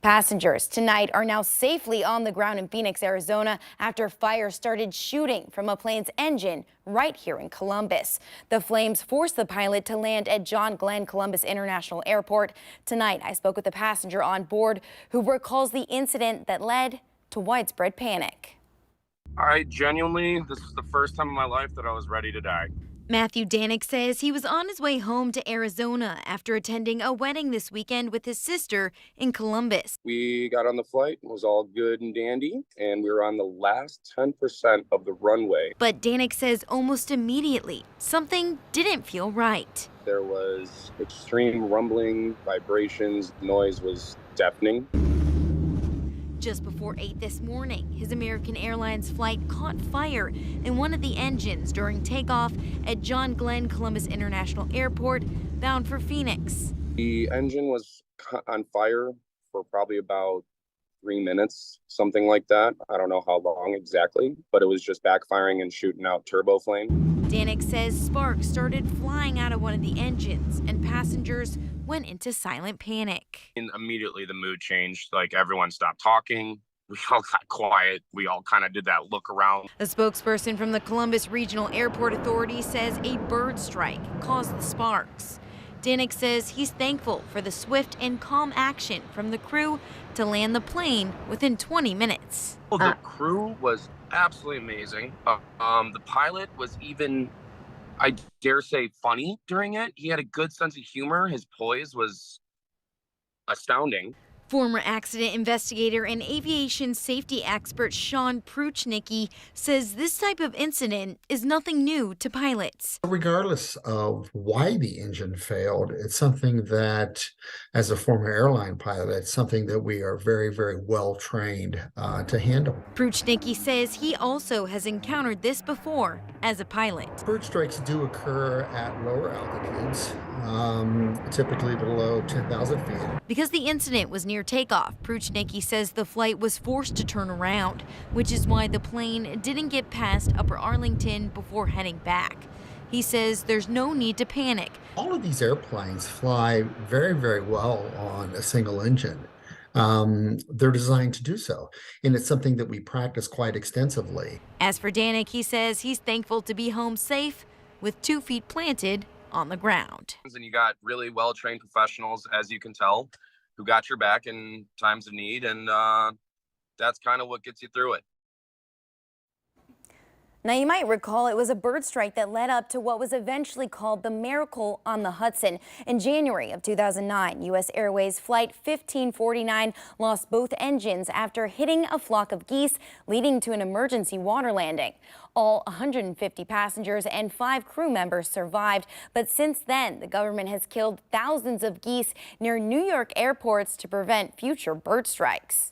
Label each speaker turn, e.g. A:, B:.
A: Passengers tonight are now safely on the ground in Phoenix, Arizona, after fire started shooting from a plane's engine right here in Columbus. The flames forced the pilot to land at John Glenn Columbus International Airport. Tonight, I spoke with a passenger on board who recalls the incident that led to widespread panic.
B: This is the first time in my life that I was ready to die.
A: Matthew Danek says he was on his way home to Arizona after attending a wedding this weekend with his sister in Columbus.
B: We got on the flight, it was all good and dandy, and we were on the last 10% of the runway.
A: But Danek says almost immediately, something didn't feel right.
B: There was extreme rumbling, vibrations, noise was deafening.
A: Just before 8 this morning, his American Airlines flight caught fire in one of the engines during takeoff at John Glenn Columbus International Airport, bound for Phoenix.
B: The engine was on fire for probably about 3 minutes, something like that. I don't know how long exactly, but it was just backfiring and shooting out turbo flame.
A: Danek says sparks started flying out of one of the engines and passengers went into silent panic.
B: And immediately the mood changed. Like, everyone stopped talking. We all got quiet. We all kind of did that look around.
A: A spokesperson from the Columbus Regional Airport Authority says a bird strike caused the sparks. Danek says he's thankful for the swift and calm action from the crew to land the plane within 20 minutes.
B: Well, the crew was absolutely amazing. The pilot was even, I dare say, funny during it. He had a good sense of humor. His poise was astounding.
A: Former accident investigator and aviation safety expert Sean Pruchnicki says this type of incident is nothing new to pilots.
C: Regardless of why the engine failed, it's something that, as a former airline pilot, it's something that we are very, very well trained to handle.
A: Pruchnicki says he also has encountered this before as a pilot.
C: Bird strikes do occur at lower altitudes, typically below 10,000 feet.
A: Because the incident was near takeoff, Pruchnicki says the flight was forced to turn around, which is why the plane didn't get past Upper Arlington before heading back. He says there's no need to panic.
C: All of these airplanes fly very, very well on a single engine. They're designed to do so, and it's something that we practice quite extensively.
A: As for Danek, he says he's thankful to be home safe with 2 feet planted on the ground.
B: And you got really well-trained professionals, as you can tell, who got your back in times of need, and that's kind of what gets you through it.
A: Now, you might recall it was a bird strike that led up to what was eventually called the Miracle on the Hudson. In January of 2009, U.S. Airways Flight 1549 lost both engines after hitting a flock of geese, leading to an emergency water landing. All 150 passengers and 5 crew members survived, but since then, the government has killed thousands of geese near New York airports to prevent future bird strikes.